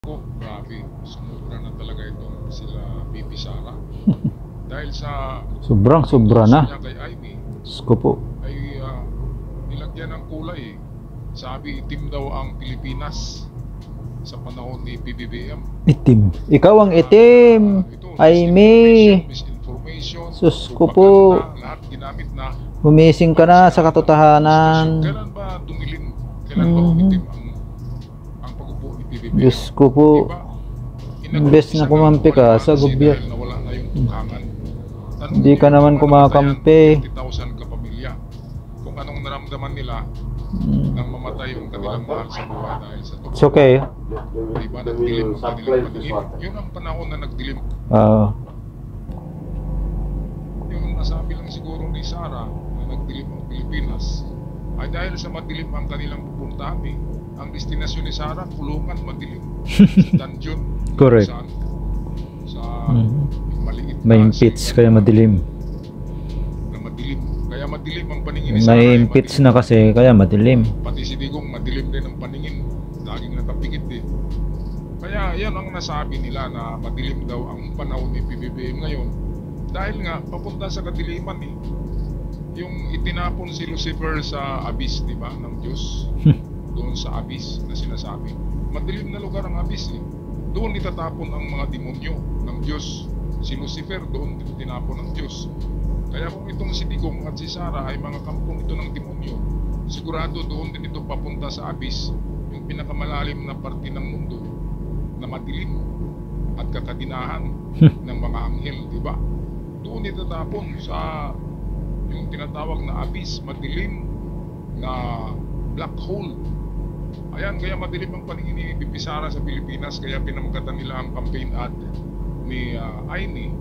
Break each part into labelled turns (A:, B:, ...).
A: Ko, grabe, sumubra na talaga itong sila Bibi Sara. Dahil sa
B: Sobra na.
A: niya kay Amy,
B: Sko po.
A: ay nilagyan ng kulay. Sabi, itim daw ang Pilipinas sa panahon ni PBBM.
B: Itim. Ikaw ang itim. Amy.
A: Misinformation,
B: Sus ko po.
A: lahat ginamit na.
B: Gumising ka na sa katotohanan.
A: Kailan ba dumilim? Kailan ba umitim ang pag-upo ni PBBM?
B: Diyos ko po. Imbes na kumampi ka sa gobyerno.
A: Nawala na yung tungkangan.
B: Hindi ka naman kumakampi.
A: 20,000 kapamilya. Kung anong naramdaman nila nang mamatay yung kanilang mahal sa buhay dahil sa
B: It's okay.
A: Diba, nagdilim ang kanilang paningin. Yun ang panahon na nagdilim. Yung nasabi lang siguro ni Sara na nagdilim ang Pilipinas ay dahil sa madilim ang kanilang pupuntahan eh. Ang destinasyon ni Sara, kulungan madilim. Sa dungeon.
B: Correct.
A: Sa maliit na
B: May impeach kaya madilim.
A: na madilim. Kaya madilim ang paningin ni Sara.
B: May impeach na kasi kaya madilim.
A: Pati si Digong madilim din ang paningin. Laging nakapikit din. Kaya yan ang nasabi nila na madilim daw ang panahon ni PBBM ngayon. Dahil nga papunta sa kadiliman eh. Yung itinapon si Lucifer sa abyss, di ba, ng Diyos. Doon sa abyss na sinasabi. Madilim na lugar ang abyss eh. Doon itatapon ang mga demonyo ng Diyos. Si Lucifer doon tinapon ng Diyos. Kaya kung itong si Digong at si Sara ay mga kampong ito ng demonyo, sigurado doon din ito papunta sa abyss, yung pinakamalalim na parte ng mundo na madilim at kakadinahan ng mga anghel, di ba? Doon itatapon sa yung tinatawag na abyss, madilim na black hole. Ayan, kaya madilim ang paningin ni Bibi Sara sa Pilipinas, kaya pinamagatan nila ang campaign ad ni Amy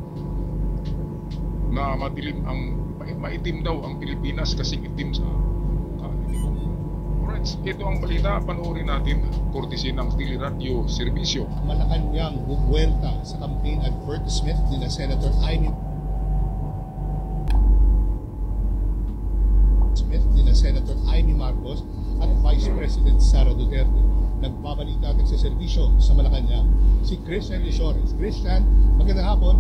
A: na madilim ang maitim daw ang Pilipinas kasi itim sa Alright, ito ang balita, panoorin natin courtesy ng Teleradio Serbisyo.
C: Malacanang bubuelta sa campaign advertisement ni na Senator Amy Marcos at Vice President Sara Duterte. Nagbabalita agad sa serbisyo sa Malacanang si Christian Lisores. Christian, magandang hapon.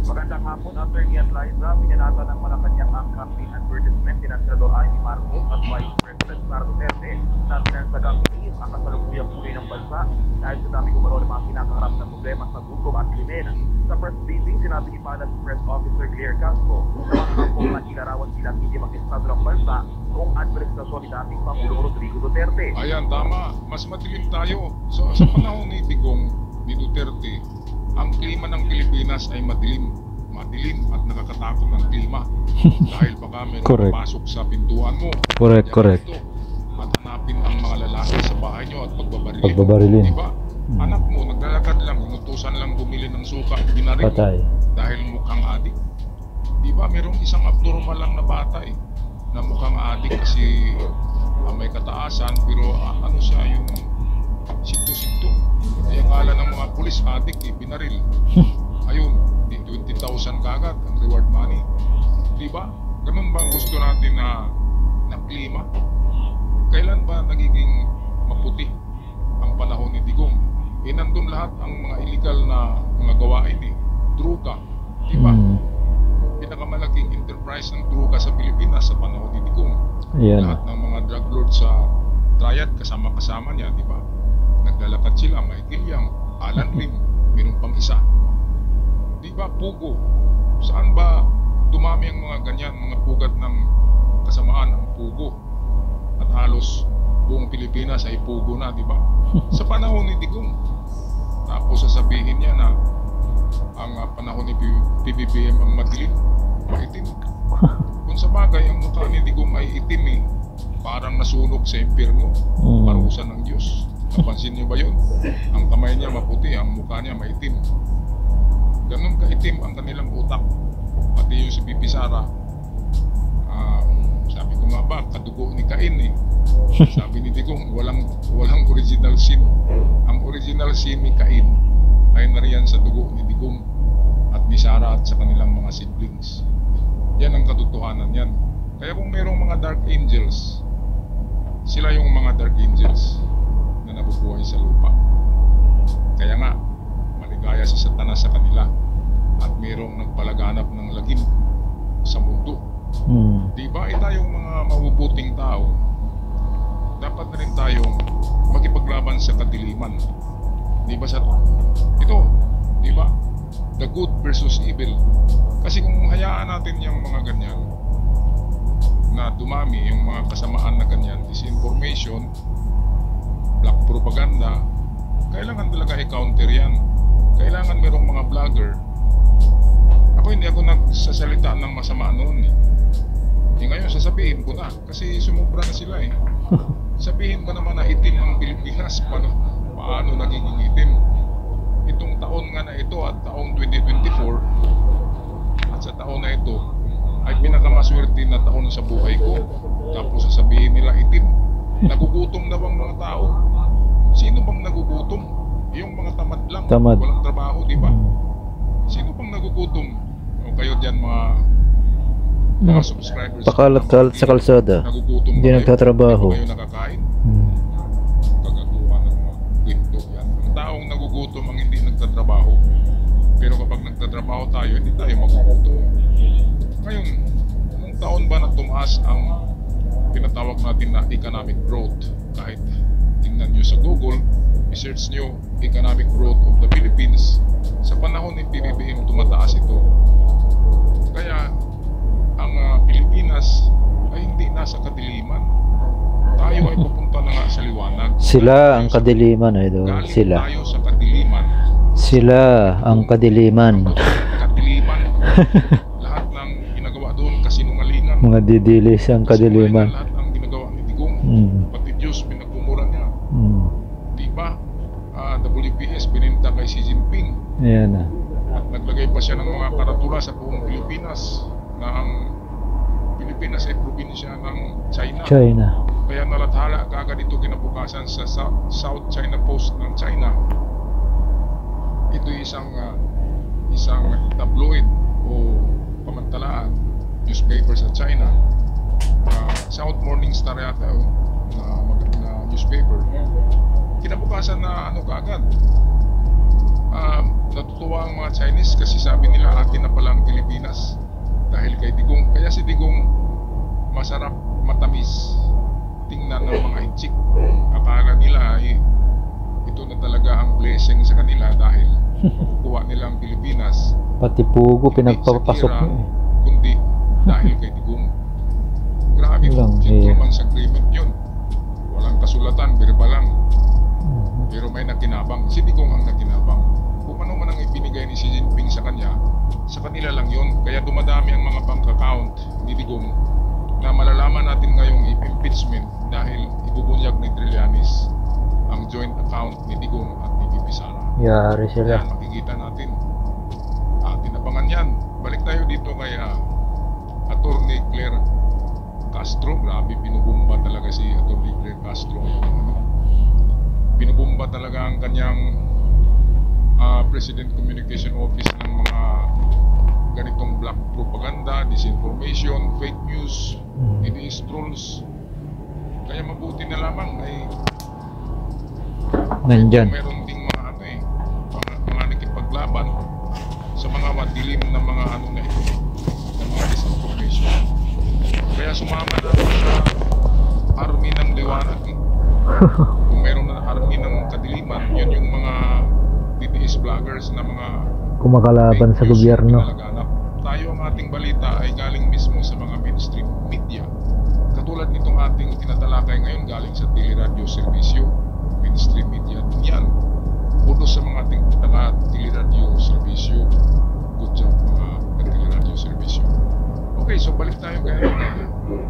D: Magandang hapon, Attorney at Liza. Pinanatan ng Malacanang ang campaign advertisement ni Senador Amy Marcos at Vice President Sara Duterte na pinansagang iis ang kasalukuyang muli ng bansa dahil sa dami kumaro ng mga kinakaharap na problema sa gutom at krimen. Sa press briefing, sinabi ni Palace Press Officer Claire Castro na mga kampong na ilarawan sila hindi mag-estado ng bansa noong administrasyon ni dating Pangulong Rodrigo Duterte.
A: Ayan, tama. Mas madilim tayo. So, sa panahon ni Digong, ni Duterte, ang klima ng Pilipinas ay madilim. Madilim at nakakatakot ang klima. Dahil baka meron pasok sa pintuan mo.
B: Correct.
A: At hanapin ang mga lalaki sa bahay nyo at
B: Pagbabarilin.
A: Diba? Anak mo, naglalakad lang, inutusan lang bumili ng suka, binaril.
B: Patay.
A: Dahil mukhang adik. Diba, merong isang abnormal lang na bata eh, na mukhang adik kasi may kataasan, pero ano siya, yung sikto-sikto. Ay akala ng mga pulis, adik eh, binaril. Ayun, 20,000 kagad ang reward money. Diba? Ganun ba ang gusto natin na klima? Kailan ba nagiging maputi ang panahon ni Digong? Nandun lahat ang mga illegal na mga gawain eh. Druga. Diba? Pinakamalaking enterprise ng druga sa Pilipinas sa panahon ni Digong. Lahat ng mga drug lords sa triad kasama-kasama niya, diba? Naglalakad sila, Michael Yang, Alan Lim, mayroon pang isa. Diba? Pugo. Saan ba dumami ang mga ganyan, mga pugat ng kasamaan ang pugo? At halos buong Pilipinas ay pugo na, di ba? Sa panahon ni Digong. Tapos sasabihin niya na ang panahon ni PBBM ang madilim, maitim. Kung sa bagay, ang mukha ni Digong ay itim eh. Parang nasunog sa impyerno, parusa ng Diyos. Napansin niyo ba yun? Ang kamay niya maputi, ang mukha niya maitim. Ganun kaitim ang kanilang utak. Pati yung si Bibi Sara. Sabi ko nga ba, kadugo ni Cain eh. Sabi ni Digong, walang original sin. Ang original sin ni Cain ay nariyan sa dugo ni Digong at ni Sara at sa kanilang mga siblings. Yan ang katotohanan yan. Kaya kung mayroong mga dark angels, sila yung mga dark angels na nabubuhay sa lupa. palaganap ng lagim sa mundo. Di ba tayong mga mabubuting tao, dapat na rin tayong makipaglaban sa kadiliman. Di ba ito, di ba? The good versus evil. Kasi kung hayaan natin yung mga ganyan na dumami, yung mga kasamaan na ganyan, disinformation, black propaganda, kailangan talaga i-counter yan. Kailangan merong mga vlogger. Hindi ako nagsasalita ng masama noon eh. Ngayon sasabihin ko na kasi sumubra na sila eh. Sabihin ko naman na itim ang Pilipinas, paano nagiging itim? Itong taon nga na ito at taong 2024 at sa taon na ito ay pinakamaswerte na taon sa buhay ko. Tapos sasabihin nila itim. Nagugutom na bang mga tao? Sino bang nagugutom? Yung mga tamad lang, walang trabaho, di ba? Sino bang nagugutom? O kayo dyan mga subscribers,
B: pakalat-kalat sa kalsada, hindi nagtatrabaho.
A: Kayo nakakain? Kagaguhan ng mga kwento yan. Ang taong nagugutom ang hindi nagtatrabaho. Pero kapag nagtatrabaho tayo, hindi tayo magugutom. Ngayon, nung taon ba na tumaas ang tinatawag natin na economic growth? Kahit tingnan nyo sa Google, i-search nyo economic growth of the Philippines, sa panahon ni PBBM tumataas ito. Kaya ang Pilipinas ay hindi nasa kadiliman. Tayo ay pupunta na nga sa liwanag.
B: Sila ang kadiliman, idol. Sila.
A: Tayo sa kadiliman.
B: Sila ang kadiliman.
A: Kadiliman. Lahat ng ginagawa doon kasinungalingan.
B: Mga didilis ang kadiliman.
A: Lahat ang ginagawa ni Digong. Pati Diyos pinagmumura niya. Diba? WPS bininta kay Xi Jinping.
B: Ayan na.
A: At naglagay pa siya ng mga karatula sa buong Pilipinas na ang Pilipinas ay probinsya ng China. Kaya nalathala kaagad ito kinabukasan sa South China Post ng China. Ito isang tabloid o pamantalaan newspaper sa China. South Morning Star yata na newspaper. Kinabukasan na kaagad. Natutuwa ang mga Chinese kasi sabi nila atin na pala ang Pilipinas dahil kay Digong. Kaya si Digong masarap, matamis tingnan ng mga hitsik. Akala nila ay ito na talaga ang blessing sa kanila dahil kukuha nila ang Pilipinas.
B: Pati pugo pinagpapasok niya eh.
A: Kundi dahil kay Digong. Grabe, gentleman's agreement yun. Walang kasulatan, birba lang. Pero may nakinabang. Si Digong ang nakinabang. Kung ano man ang ibinigay ni Xi Jinping sa kanya, sa kanila lang yun. Kaya dumadami ang mga bank account ni Digong na malalaman natin ngayong impeachment dahil ibubunyag ni Trillanes ang joint account ni Digong at ni VP Sara.
B: Yari sila.
A: Kaya makikita natin. Tinabangan yan. Balik tayo dito kay Attorney Claire Castro. Grabe, binubumba talaga si Attorney Claire Castro. Binubumba talaga ang kanyang President Communication Office ng mga ganitong black propaganda, disinformation, fake news, DDS trolls. Kaya mabuti na lamang ay
B: nandyan.
A: Meron ding mga mga nakipaglaban sa mga madilim na mga na ito, ng mga disinformation. Kaya sumama na ako sa army ng liwanag. Kung meron na army ng kadiliman, yun yung mga DDS vloggers na mga
B: kumakalaban sa gobyerno.
A: Tayo ang ating balita ay galing mismo sa mga mainstream media. Katulad nitong ating tinatalakay ngayon galing sa Teleradio Servicio, mainstream media din yan. Kudos sa mga ating Teleradio Servicio. Good job mga Teleradio Servicio. Okay, so balik tayo kay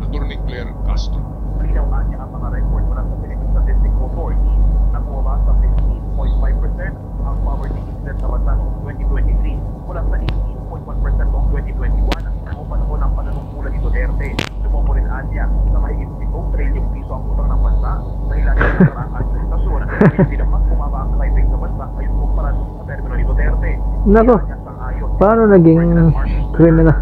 A: Attorney Claire Castro.
D: Malinaw niya ang mga record mula sa Philippine Statistics Authority na bumaba sa 15.5% ang poverty index sa bansa noong 2023 mula sa 18.1% noong 2021 o panahon ng pananungkulan ni Duterte. Lumobo rin niya sa mahigit 7 trilyong piso ang utang ng bansa dahil ang nasarang administrasyon hindi naman bumaba ang crime sa bansa ayon kumpara sa termino ni Duterte.
B: Nako, paano naging kriminal?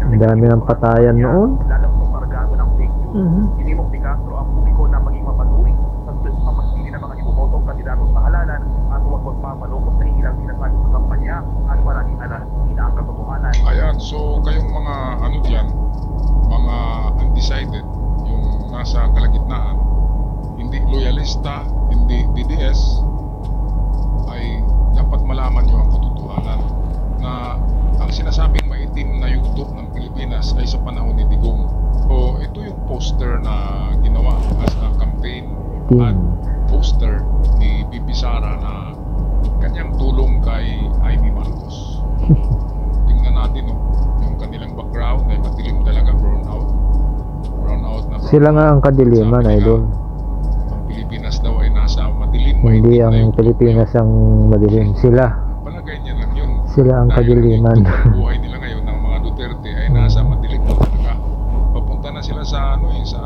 B: Ang dami ng patayan noon.
D: Lalang sa pargano ng fake news. Hinimok ni Castro ang publiko na maging mapatuloy sa pagpili ng mga ibobotong kandidato sa halalan at huwag magpapalokot sa ilang sinasabi sa kampanya at maraming alas, hindi na ang katotohanan.
A: at poster ni BP Sara na kanyang tulong kay Amy Marcos. Tingnan natin, no, yung kanilang background ay madilim talaga, brown out na brown
B: Sila nga ang kadiliman,
A: Sabi nila,
B: idol.
A: ang Pilipinas daw ay nasa madilim.
B: Hindi
A: mainit na
B: ang
A: yung
B: Pilipinas ang madilim. Sila.
A: palagay niya lang yun.
B: Sila ang
A: Dahil
B: kadiliman.
A: yung buhay nila ngayon ng mga Duterte ay nasa madilim na talaga. Papunta na sila sa sa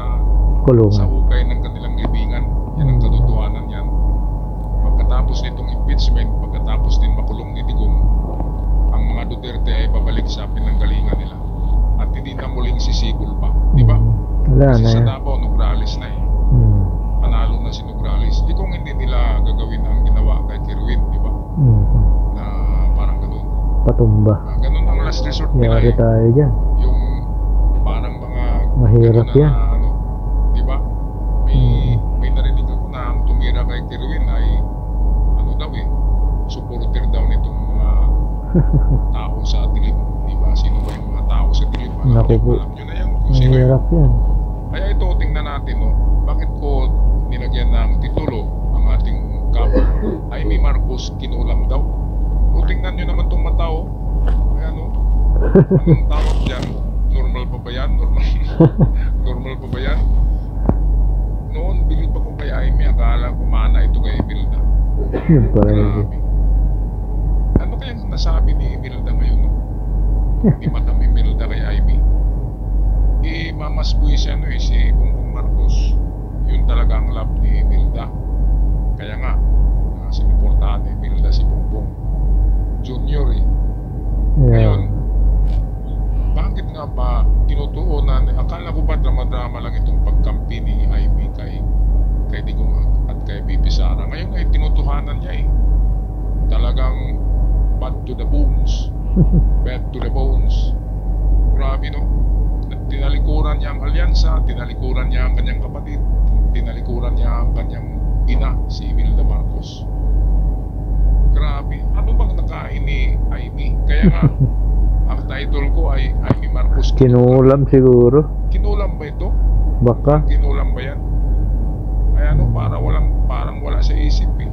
B: Kulungan.
A: hukay ng kanilang libingan. Yan ang katotohanan yan. Pagkatapos nitong impeachment, pagkatapos din makulong ni Digong, ang mga Duterte ay babalik sa pinanggalingan nila. At hindi na muling sisigol pa. Di ba?
B: Wala
A: Kasi
B: na
A: sa
B: yan.
A: Davao, Nograles na eh.
B: Hmm.
A: Panalo na si Nograles. Di kung hindi nila gagawin ang ginawa kay Kirwin, di ba?
B: Hmm.
A: Na parang ganun.
B: Patumba.
A: Ganun ang last resort nila
B: Yari
A: eh.
B: tayo dyan.
A: Yung parang mga
B: Mahirap
A: ganun na,
B: yan.
A: ano, di ba? May narinig ako na ang tumira kay Kirwin ay ano daw eh, supporter daw nitong mga tao sa dilim, di ba? Sino ba yung mga tao sa dilim?
B: Naku po.
A: Alam nyo na yan kung sino yun.
B: Mahirap yan.
A: Kaya ito, tingnan natin, no? Bakit ko nilagyan ng titulo ang ating cover? Amy Marcos kinulam daw. O tingnan nyo naman itong mata, oh. Ayan, oh. Anong tawag dyan? Normal pa ba yan? Normal pa ba yan? Noon, bilib ako kay Amy. Akala ko mana ito kay Imelda.
B: Yun pala.
A: Grabe. Ano kayang nasabi ni Imelda ngayon, no? Ni Madam Imelda kay Amy? Mamasboy siya, no, si Bongbong Marcos. Yun talaga ang love ni Imelda. Kaya nga, sinuportahan ni Imelda si Bongbong Junior eh. Ngayon,
B: Yeah.
A: bakit nga ba tinutuunan? Akala ko ba drama-drama lang itong pagkampi ni Amy kay Digong at kay BP Sara. Ngayon ay tinutuhanan niya eh. Talagang bad to the bones. Bad to the bones. Grabe, no? Tinalikuran niya ang alyansa, tinalikuran niya ang kanyang kapatid, tinalikuran niya ang kanyang ina, si Imelda Marcos. Grabe. Ano bang nakain ni Amy? Kaya nga, ang title ko ay Amy Marcos.
B: Kinulam siguro.
A: Kinulam ba ito?
B: Baka.
A: Kinulam ba yan? Ay ano, parang wala sa isip eh.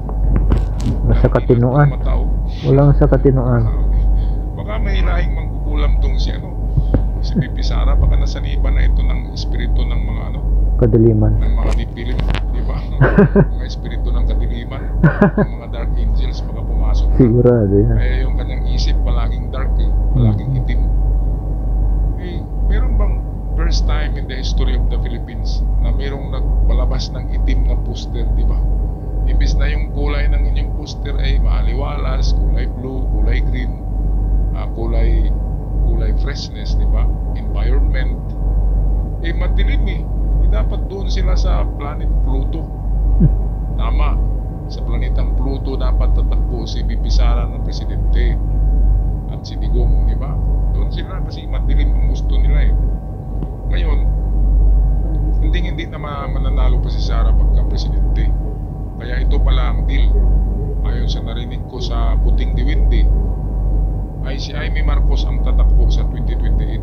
B: Nasa katinuan.
A: Matao.
B: Walang sa katinuan.
A: Baka may lahing mangkukulam tong si BP Sara. Baka nasaniban na ito ng espiritu ng mga
B: Kadiliman.
A: ng mga dipilim, di ba? Mga espiritu ng kadiliman, ng mga dark angels baka pumasok.
B: Sigurado yan.
A: Kaya yung kanyang isip palaging dark eh, palaging itim. Eh, meron bang first time in the history of the Philippines na merong nagpalabas ng itim na poster, di ba? Imbis na yung kulay ng inyong poster ay maaliwalas, kulay blue, kulay green, kulay freshness, di ba? Environment. Eh, madilim eh. Dapat doon sila sa planet Pluto. Tama. Sa planetang Pluto dapat tatakbo si BP Sara ng presidente at si Digong, di ba? Doon sila kasi madilim ang gusto nila eh. Ngayon, hindi na mananalo pa si Sara pagka presidente. Kaya ito pala ang deal. Ayon sa narinig ko sa Puting Diwindi, ay si Amy Marcos ang tatakbo sa 2028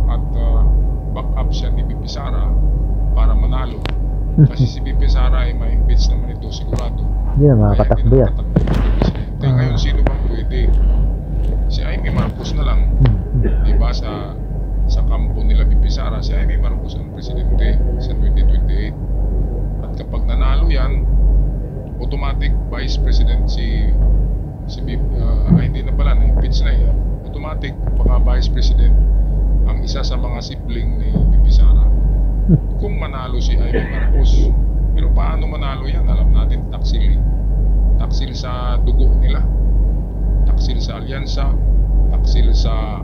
A: at back up siya ni BP Sara para manalo. Kasi si BP Sara ay ma-impeach naman ito sigurado.
B: Hindi na makakatakbo yan.
A: Ngayon sino bang pwede? Si Amy Marcos na lang. Diba sa kampo nila BP Sara, si Amy Marcos ang presidente sa 2028. At kapag nanalo yan, automatic vice president hindi na pala, na-impeach na yan. Automatic baka vice president ang isa sa mga sibling ni BP Sara. Kung manalo si Amy Marcos. Pero paano manalo yan? Alam natin, taksil eh. Taksil sa dugo nila, taksil sa alyansa, taksil sa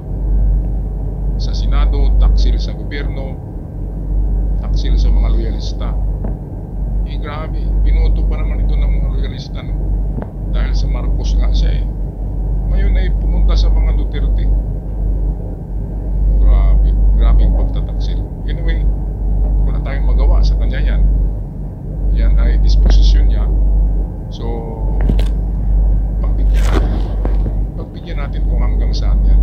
A: Senado, taksil sa gobyerno, taksil sa mga loyalista. Eh grabe, binoto pa naman ito ng mga loyalista, no? Dahil sa Marcos nga siya eh. Ngayon ay pumunta sa mga Duterte. Grabe ang pagtataksil. Anyway, wala tayong magawa sa kanya yan. Yan ay disposisyon niya. So, pagbigyan natin kung hanggang saan yan.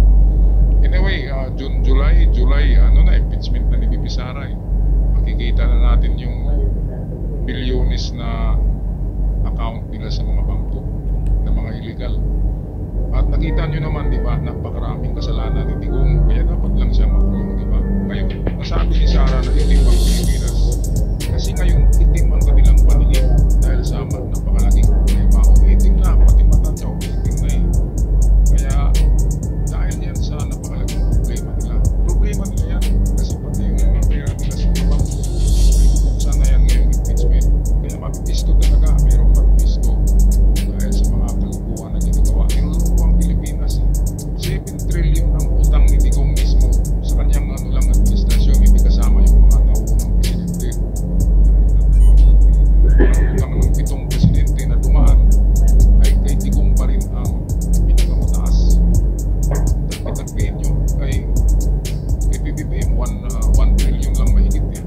A: Anyway, June, July, impeachment na ni BP Sara eh. Makikita na natin yung bilyones na account nila sa mga bangko na mga illegal. At nakita nyo naman, di ba, napakaraming kasalanan ni Digong, kaya dapat lang siya makulong, di ba? Ngayon, nasabi ni Sara na itim ang Pilipinas. Kasi ngayon, itim ang kanilang paningin dahil sa napakalaking problema. O itim na, pati mata niya, itim na eh. Kaya, dahil yan sa napakalaking problema nila. Problema nila yan, kasi pati yung mga pera nila sa mga bangko, ay buksan na yan ngayong impeachment. Kaya mabibisto talaga, mayroong mabibisto dahil sa mga kalukuhan na ginagawa. Niluluko ang Pilipinas. 7 trillion ang utang ni Digong mismo sa kanyang ano lang administrasyon, hindi kasama yung mga nauunang presidente. Utang ng 7 presidente na dumaan ay kay Digong pa rin ang pinakamataas. Tagpi-tagpiin nyo kay PBBM 1 trillion lang mahigit yan.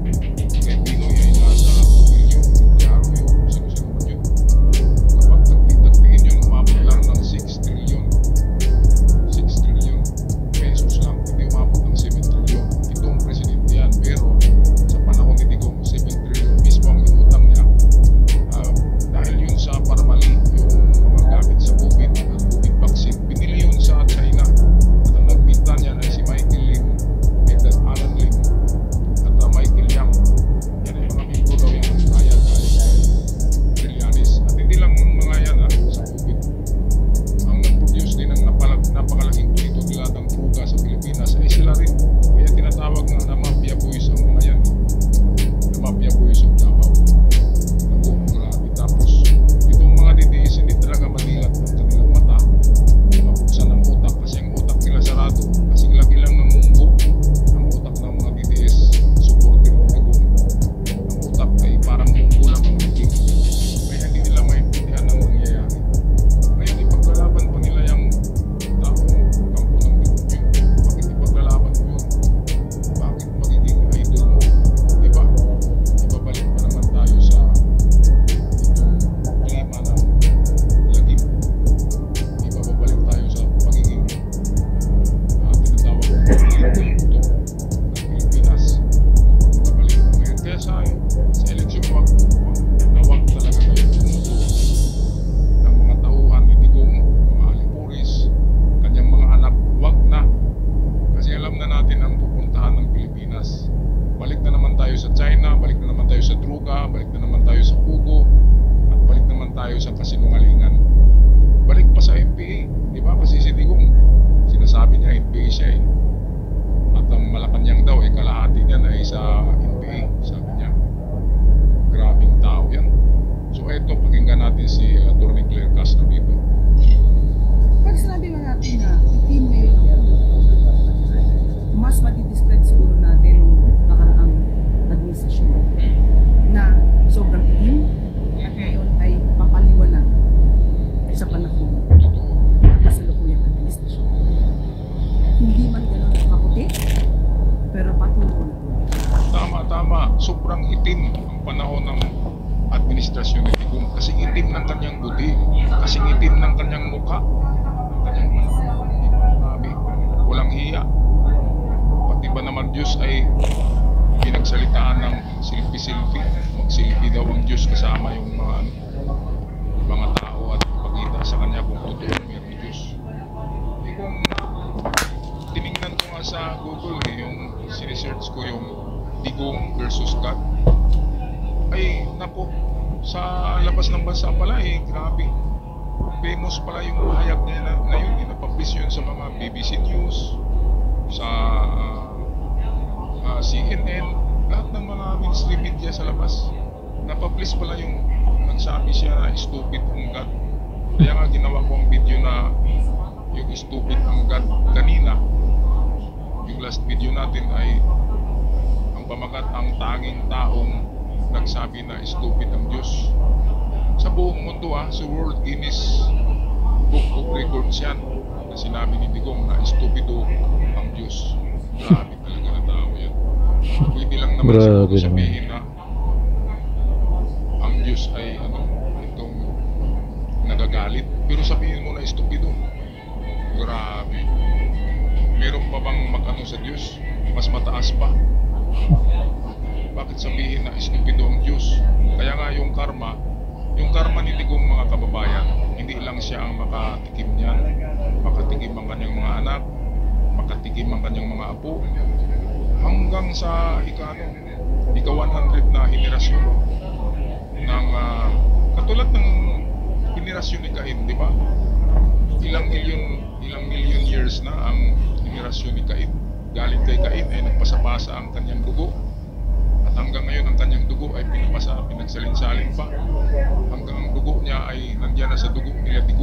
A: Kay Pinoy ay nasa 2 trillion. Klaro yun, sino-sino man yun. Kapag tagpi-tagpiin yun, umabot lang ng 6 trillion. 6 trillion pesos lang, hindi umabot ng 7 trillion. Itong presidente yan, pero sa panahon ni Digong, 7 trillion mismo ang inutang niya. Dahil yun sa para mali yung mga gamit sa COVID at COVID vaccine, binili yun sa China. At ang nagbinta niyan ay si Michael Lim, Edgar Allan Lim, at Michael Yang. Yan ay mga minggo daw yung kaya Trillanes. At hindi lang mga yan sa COVID. Ang nag-produce din ng napakalaking tulito nilatang druga sa Pilipinas ay sila rin. Kaya tinatawag na mafia boys ang mga yan. Na mafia boys of Davao. Naku, grabe. Tapos, itong mga DDS hindi talaga manilat ang kanilang mata. Mabuksan ang utak kasi ang utak nila sarado. Kasing laki lang ng munggo ang utak ng mga DDS supporter ng Digong. Ang utak ay parang munggo lang ang naging. Kaya hindi nila maintindihan ang nangyayari. Ngayon, ipaglalaban pa nila yung taong kampo ng Digong yun. Bakit ipaglalaban mo yun? Bakit magiging idol mo? Diba? Ibabalik pa naman tayo sa itong klima ng lagim. Ibabalik tayo sa pagiging tinatawag ng pagiging ng Pilipinas. Kapag makabalik mo ngayon. Kaya sa eleksyon, wag talaga kayo tumuto ng mga tauhan ni Digong, mga alipuris, kanyang mga anak, wag na. Kasi alam na natin ang pupuntahan ng Pilipinas. Balik na naman tayo sa China, balik na naman tayo sa druga, balik na naman tayo sa pugo, at balik naman tayo sa kasinungalingan. Balik pa sa NPA, di ba? Kasi si Digong, sinasabi niya NPA siya eh. At ang Malacanang daw, kalahati niya na sa NPA, sabi niya. Grabing tao yan. So eto, pakinggan natin si Atty. Claire Castro dito.
E: Pag sinabi mo natin na itim ngayon ang mas matidescribe siguro natin nung nakaraang administrasyon na sobrang itim at ngayon ay papaliwanag sa panahon
A: Totoo.
E: ng kasalukuyang administrasyon. Hindi man gano'n maputi, pero patuloy na po.
A: Tama. Sobrang itim ang panahon ng administrasyon ni Digong. Kasing itim ng kanyang buti. Kasing itim ng kanyang mukha. Ng kanyang sabi, walang hiya. Pati ba naman Diyos ay pinagsalitaan ng silpi-silpi. Magsilpi daw ang Diyos kasama yung mga tao at ipakita sa kanya kung totoo mayroong Diyos. Kung tinignan ko nga sa Google yung sinesearch ko yung Digong versus God, ay naku, sa labas ng bansa pala grabe. Famous pala yung hayag niya na yun, inapublish yun sa mga BBC News, sa CNN, lahat ng mga mainstream media sa labas. Napublish pala yung nagsabi siya na stupid ang God. Kaya nga ginawa ko ang video na yung stupid ang God kanina. Yung last video natin ay ang pamagat ang tanging taong nagsabi na stupid ang Diyos. Sa buong mundo sa World Guinness Book of Records yan na sinabi ni Digong na stupido ang Diyos. Grabe talaga na tao yan. Pwede lang naman siguro sabihin na ang Diyos ay itong nagagalit. Pero sabihin mo na stupido. Grabe. Meron pa bang mag-ano sa Diyos? Mas mataas pa. Bakit sabihin na stupido ang Diyos? Kaya nga yung karma ni Digong, mga kababayan, hindi lang siya ang makatikim niyan. Makatikim ang kanyang mga anak, makatikim ang kanyang mga apo, hanggang sa ika-100 na henerasyon ng katulad ng henerasyon ni Cain, di ba? Ilang million years na ang henerasyon ni Cain. Galing kay Cain ay nagpasapasa ang kanyang dugo. At hanggang ngayon ang kanyang dugo ay pinagsalin-salin pa. Hanggang ang dugo niya ay nandiyan na sa dugo nila Digong.